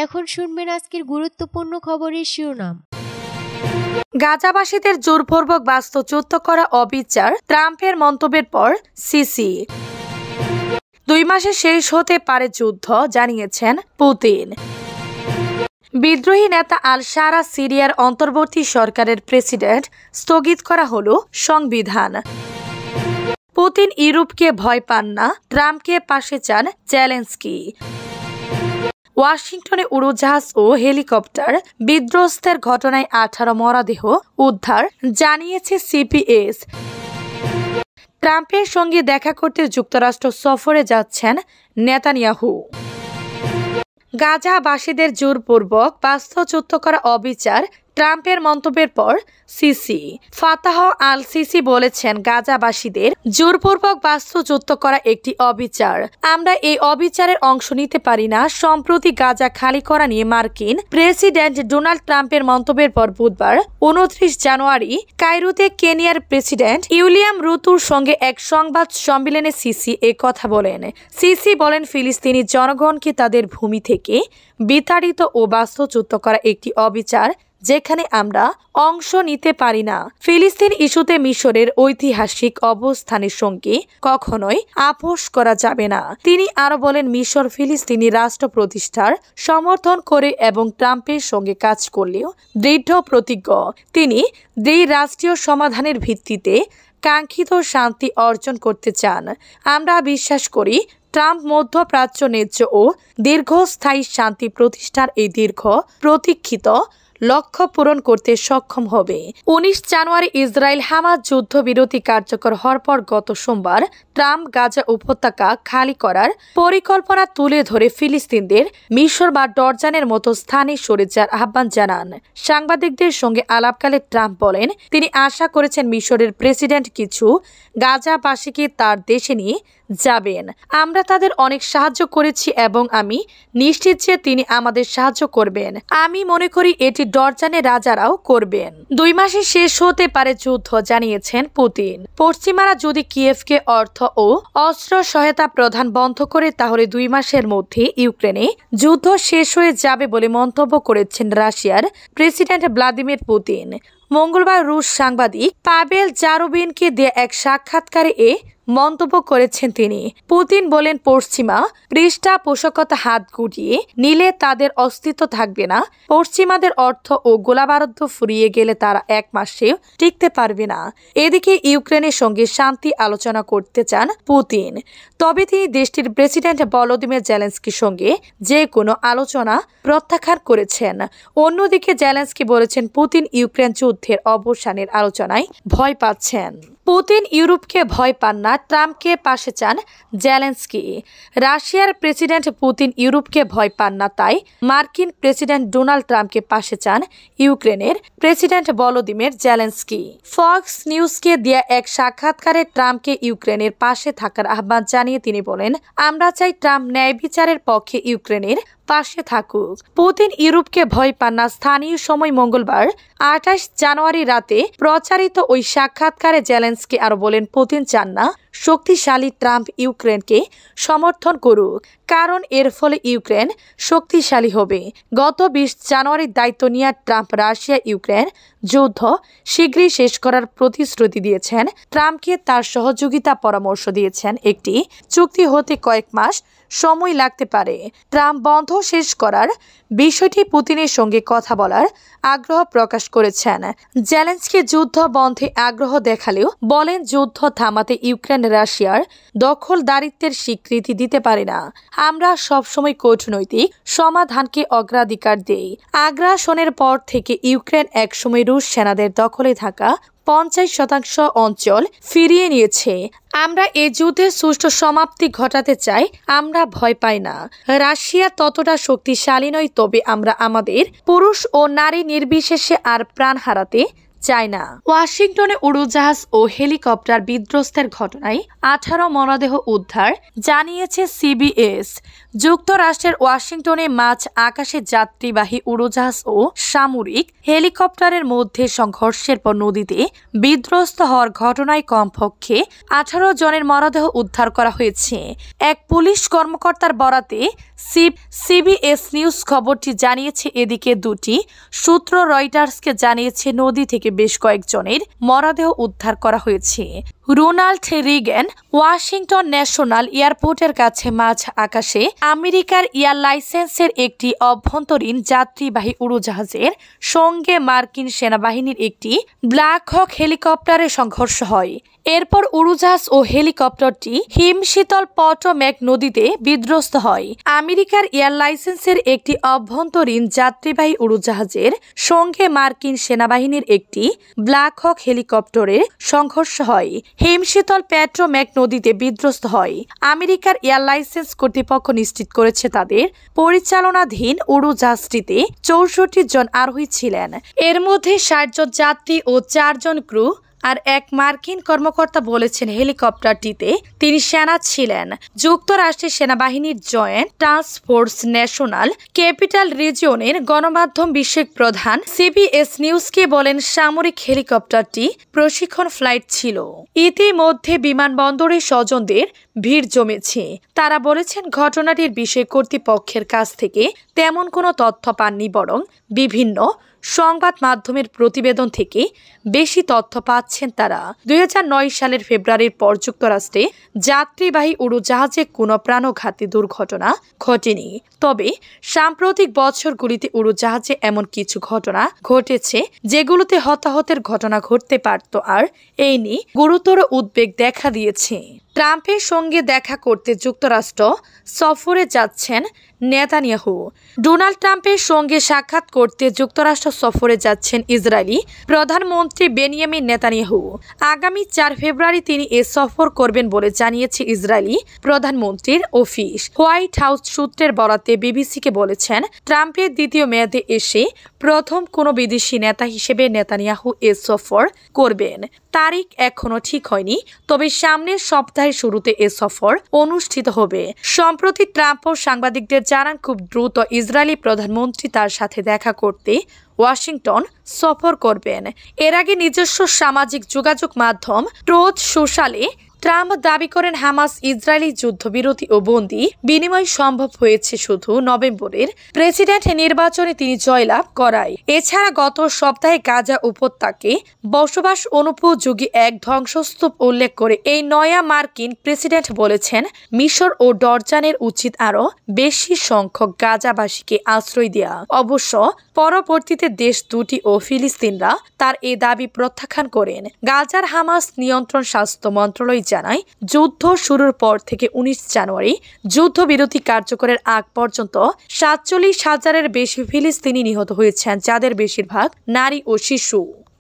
এখন শুনবেন আজকের গুরুত্বপূর্ণ খবরের শিরোনাম। গাজাবাসীদের জোরপূর্বক বাস্তুচ্যুত করা অবিচার, ট্রাম্পের মন্তব্যের পর সিসি। 2 মাসে শেষ হতে পারে যুদ্ধ, জানিয়েছেন পুতিন। বিদ্রোহী নেতা আল শারা সিরিয়ার অন্তর্বর্তী সরকারের প্রেসিডেন্ট, স্থগিত করা হলো সংবিধান। পুতিন ইউরোপকে ভয় পান না, ট্রাম্পকে পাশে চান জেলেনস্কি। ওয়াশিংটনে উড়োজাহাজ ও হেলিকপ্টার বিধ্বস্তের ঘটনায় 18 মরদেহ উদ্ধার, জানিয়েছে সিপিএস। ট্রাম্পের সঙ্গে দেখা করতে যুক্তরাষ্ট্র সফরে যাচ্ছেন নেতানিয়াহু। গাজাবাসীদের জোরপূর্বক বাস্তুচ্যুত করা অবিচার, ট্রাম্পের মন্তব্যের পর সিসি। ফাতাহ আল সিসি বলেছেন, গাজাবাসীদের জোরপূর্বক বাস্তুচ্যুত করা একটি অবিচার। আমরা এই অবিচারের অংশ নিতে পারি না। সম্প্রতি গাজা খালি করা নিয়ে মার্কিন প্রেসিডেন্ট ডোনাল্ড ট্রাম্পের মন্তব্যের পর বুধবার 29 জানুয়ারি কায়রোতে কেনিয়ার প্রেসিডেন্ট উইলিয়াম রুতোর সঙ্গে এক সংবাদ সম্মেলনে সিসি এ কথা বলেন। সিসি বলেন, ফিলিস্তিনি জনগণকে তাদের ভূমি থেকে বিতাড়িত ও বাস্তুচ্যুত করা একটি অবিচার, যেখানে আমরা অংশ নিতে পারি না। ফিলিস্তিন ইস্যুতে মিশরের ঐতিহাসিক অবস্থানের সঙ্গে কখনোই আপোষ করা যাবে না। তিনি আরো বলেন, মিশর ফিলিস্তিনি রাষ্ট্র প্রতিষ্ঠার সমর্থন করে এবং ট্রাম্পের সঙ্গে কাজ করলেও দৃঢ় প্রতিজ্ঞ। তিনি দ্বিরাষ্ট্রীয় সমাধানের ভিত্তিতে কাঙ্ক্ষিত শান্তি অর্জন করতে চান। আমরা বিশ্বাস করি ট্রাম্প মধ্যপ্রাচ্য ন্যায্য ও দীর্ঘস্থায়ী শান্তি প্রতিষ্ঠার এই দীর্ঘ প্রতীক্ষিত লক্ষ্য পূরণ করতে সক্ষম হবে। 19 জানুয়ারি ইসরায়েল হামাস যুদ্ধবিরতি কার্যকর হওয়ার পর গত সোমবার ট্রাম্প গাজা উপত্যকা খালি করার পরিকল্পনা তুলে ধরে ফিলিস্তিনদের মিশর বা জর্ডানের মতো স্থানে সরে যাওয়ার আহ্বান জানান। সাংবাদিকদের সঙ্গে আলাপকালে ট্রাম্প বলেন, তিনি আশা করেছেন মিশরের প্রেসিডেন্ট কিছু গাজাবাসীকে তার দেশে নিয়ে যাবেন। আমরা তাদের অনেক সাহায্য করেছি এবং আমি নিশ্চিত যে তিনি আমাদের সাহায্য করবেন। আমি মনে করি এটি জর্ডানের রাজারাও করবেন। 2 মাসে শেষ হতে পারে যুদ্ধ, জানিয়েছেন পুতিন। পশ্চিমারা যদি কিয়েভকে অর্থ ও অস্ত্র সহায়তা প্রদান বন্ধ করে তাহলে 2 মাসের মধ্যে ইউক্রেনে যুদ্ধ শেষ হয়ে যাবে বলে মন্তব্য করেছেন রাশিয়ার প্রেসিডেন্ট ভ্লাদিমির পুতিন। মঙ্গলবার রুশ সাংবাদিক পাবেল জারুবিনকে দেয়া এক সাক্ষাৎকারে এ মন্তব্য করেছেন তিনি। পুতিন বলেন, পশ্চিমা পৃষ্ঠপোষকতা হাত গুটিয়ে নিলে তাদের অস্তিত্ব থাকবে না। পশ্চিমাদের অর্থ ও গোলাবারুদ ফুরিয়ে গেলে তারা 1 মাসেও টিকতে পারবে না। এদিকে ইউক্রেনের সঙ্গে শান্তি আলোচনা করতে চান পুতিন, তবে তিনি দেশটির প্রেসিডেন্ট ভলোদিমির জেলেনস্কির সঙ্গে যে কোনো আলোচনা প্রত্যাখ্যান করেছেন। অন্যদিকে জেলেনস্কি বলেছেন, পুতিন ইউক্রেন যুদ্ধের অবসানের আলোচনায় ভয় পাচ্ছেন। পুতিন ইউরোপকে ভয় পান না, ট্রাম্পকে পাশে চান জেলেনস্কি। রাশিয়ার প্রেসিডেন্ট পুতিন ইউরোপকে ভয় পান না, তাই মার্কিন প্রেসিডেন্ট ডোনাল্ড ট্রাম্পকে পাশে চান ইউক্রেনের প্রেসিডেন্ট ভলোদিমির জেলেনস্কি। ফক্স নিউজকে দেয়া এক সাক্ষাৎকারে ট্রাম্পকে ইউক্রেনের পাশে থাকার আহ্বান জানিয়ে তিনি বলেন, আমরা চাই ট্রাম্প ন্যায় বিচারের পক্ষে ইউক্রেনের পাশে থাকুক। পুতিন ইউরোপকে ভয় পান না। স্থানীয় সময় মঙ্গলবার 28 জানুয়ারি রাতে প্রচারিত ওই সাক্ষাৎকারে জেলেনস্কি আরো বলেন, পুতিন চান না শক্তিশালী ট্রাম্প ইউক্রেনকে সমর্থন করুক, কারণ এর ফলে ইউক্রেন শক্তিশালী হবে। গত 20 জানুয়ারির দায়িত্ব নিয়ে ট্রাম্প রাশিয়া ইউক্রেন যুদ্ধ শীঘ্রই শেষ করার প্রতিশ্রুতি দিয়েছেন। ট্রাম্পকে তার সহযোগিতা পরামর্শ দিয়েছেন, একটি চুক্তি হতে কয়েক মাস সময় লাগতে পারে। ট্রাম্প বন্ধ শেষ করার বিষয়টি পুতিনের সঙ্গে কথা বলার আগ্রহ প্রকাশ করেছেন। জেলেনস্কি যুদ্ধ বন্ধে আগ্রহ দেখালেও বলেন, যুদ্ধ থামাতে ইউক্রেন রাশিয়ার দখলদারিত্বের স্বীকৃতি দিতে পারে না। আমরা সবসময় কূটনৈতিক সমাধানকে অগ্রাধিকার দেই। আগ্রাসনের পর থেকে ইউক্রেন একসময় রুশ সেনাদের দখলে থাকা 50% অঞ্চল ফিরিয়ে নিয়েছে। আমরা এই যুদ্ধের সুষ্ঠু সমাপ্তি ঘটাতে চাই। আমরা ভয় পাই না। রাশিয়া ততটা শক্তিশালী নয়, তবে আমরা আমাদের পুরুষ ও নারী নির্বিশেষে আর প্রাণ হারাতে চায়না। ওয়াশিংটনে উড়োজাহাজ ও হেলিকপ্টার বিধ্বস্তের ঘটনায় 18 মরদেহ উদ্ধার, জানিয়েছে সিবিএস। যুক্তরাষ্ট্রের ওয়াশিংটনে মাঝ আকাশে যাত্রীবাহী উড়োজাহাজ ও সামরিক হেলিকপ্টারের মধ্যে সংঘর্ষের পর নদীতে বিধ্বস্ত হওয়ার ঘটনায় কমপক্ষে 18 জনের মরদেহ উদ্ধার করা হয়েছে। এক পুলিশ কর্মকর্তার বরাতে সিবিএস নিউজ খবরটি জানিয়েছে। এদিকে দুটি সূত্র রয়টার্সকে জানিয়েছে নদী থেকে বেশ কয়েকজনের মরদেহ উদ্ধার করা হয়েছে। রোনাল্ড রিগেন ওয়াশিংটন ন্যাশনাল এয়ারপোর্টের কাছে মাঝ আকাশে আমেরিকার এয়ার লাইসেন্সের একটি অভ্যন্তরীণ যাত্রীবাহী উড়োজাহাজের সঙ্গে মার্কিন সেনাবাহিনীর একটি ব্ল্যাক হক হেলিকপ্টারের সংঘর্ষ হয়। এরপর উড়োজাহাজ ও হেলিকপ্টারটি হিমশীতল পটোম্যাক নদীতে বিধ্বস্ত হয়। আমেরিকার এয়ার লাইসেন্সের একটি অভ্যন্তরীণ যাত্রীবাহী উড়োজাহাজের সঙ্গে মার্কিন সেনাবাহিনীর একটি ব্ল্যাক হক হেলিকপ্টারের সংঘর্ষ হয়। হিমশীতল পটোম্যাক নদীতে বিধ্বস্ত হয়। আমেরিকার এয়ার লাইসেন্স কর্তৃপক্ষ নিশ্চিত করেছে তাদের পরিচালনাধীন উড়োজাহাজটিতে 64 জন আরোহী ছিলেন। এর মধ্যে 60 জন যাত্রী ও 4 জন ক্রু। আর এক মার্কিন কর্মকর্তা বলেছেন হেলিকপ্টারটিতে তিনি সেনা ছিলেন। যুক্তরাষ্ট্রের সেনাবাহিনীর joint task force national capital রিজিয়নের গণমাধ্যম বিষয়ক প্রধান সিবিএস নিউজকে বলেন সামরিক হেলিকপ্টারটি প্রশিক্ষণ ফ্লাইট ছিল। ইতিমধ্যে বিমানবন্দরে স্বজনদের ভিড় জমেছে। তারা বলেছেন ঘটনাটির বিষয়ে কর্তৃপক্ষের কাছ থেকে তেমন কোনো তথ্য পাননি, বরং বিভিন্ন সংবাদ মাধ্যমের প্রতিবেদন থেকে বেশি তথ্য পাচ্ছেন তারা। 2009 সালের ফেব্রুয়ারির পর যুক্তরাষ্ট্রে যাত্রীবাহী উড়োজাহাজে কোনো প্রাণঘাতী দুর্ঘটনা ঘটেনি। তবে সাম্প্রতিক বছরগুলিতে উড়োজাহাজে এমন কিছু ঘটনা ঘটেছে যেগুলোতে হতাহতের ঘটনা ঘটতে পারত, আর এই নিয়ে গুরুতর উদ্বেগ দেখা দিয়েছে। ট্রাম্পের সঙ্গে দেখা করতে যুক্তরাষ্ট্র সফরে যাচ্ছেন নেতানিয়াহু। ডোনাল্ড ট্রাম্পের সঙ্গে সাক্ষাৎ করতে যুক্তরাষ্ট্র সফরে যাচ্ছেন ইসরায়েলি প্রধানমন্ত্রী বেনিয়ামিন নেতানিয়াহু। আগামী 4 ফেব্রুয়ারি তিনি এ সফর করবেন বলে জানিয়েছে ইসরায়েলি প্রধানমন্ত্রীর অফিস। হোয়াইট হাউস সূত্রের বরাতে বিবিসিকে বলেছেন ট্রাম্পের দ্বিতীয় মেয়াদে এসে প্রথম কোনো বিদেশি নেতা হিসেবে নেতানিয়াহু এ সফর করবেন। তারিখ এখনো ঠিক হয়নি, তবে সামনের সপ্তাহের শুরুতে এ সফর অনুষ্ঠিত হবে। সম্প্রতি ট্রাম্প ও সাংবাদিকদের জানান খুব দ্রুত ইসরায়েলি প্রধানমন্ত্রী তার সাথে দেখা করতে ওয়াশিংটন সফর করবেন। এর আগে নিজস্ব সামাজিক যোগাযোগ মাধ্যম ট্রুথ সোশ্যালে ট্রাম্প দাবি করেন হামাস ইসরায়েলি যুদ্ধবিরতি ও বন্দী বিনিময় সম্ভব হয়েছে শুধু নভেম্বরের প্রেসিডেন্ট নির্বাচনে তিনি জয়লাভ করায়। এছাড়া গত সপ্তাহে গাজা উপত্যকায় বসবাস অনুপযোগী এক ধ্বংসস্তূপ উল্লেখ করে এই নয়া মার্কিন প্রেসিডেন্ট বলেছেন মিশর ও জর্ডানের উচিত আরও বেশি সংখ্যক গাজাবাসীকে আশ্রয় দেওয়া। অবশ্য পরবর্তীতে দেশ দুটি ও ফিলিস্তিনরা তার এ দাবি প্রত্যাখ্যান করেন। গাজার হামাস নিয়ন্ত্রণ স্বাস্থ্য মন্ত্রণালয় জানায় যুদ্ধ শুরুর পর থেকে 19 জানুয়ারি যুদ্ধবিরতি কার্যকরের আগ পর্যন্ত 47,000-এর বেশি ফিলিস্তিনি নিহত হয়েছেন, যাদের বেশিরভাগ নারী ও শিশু।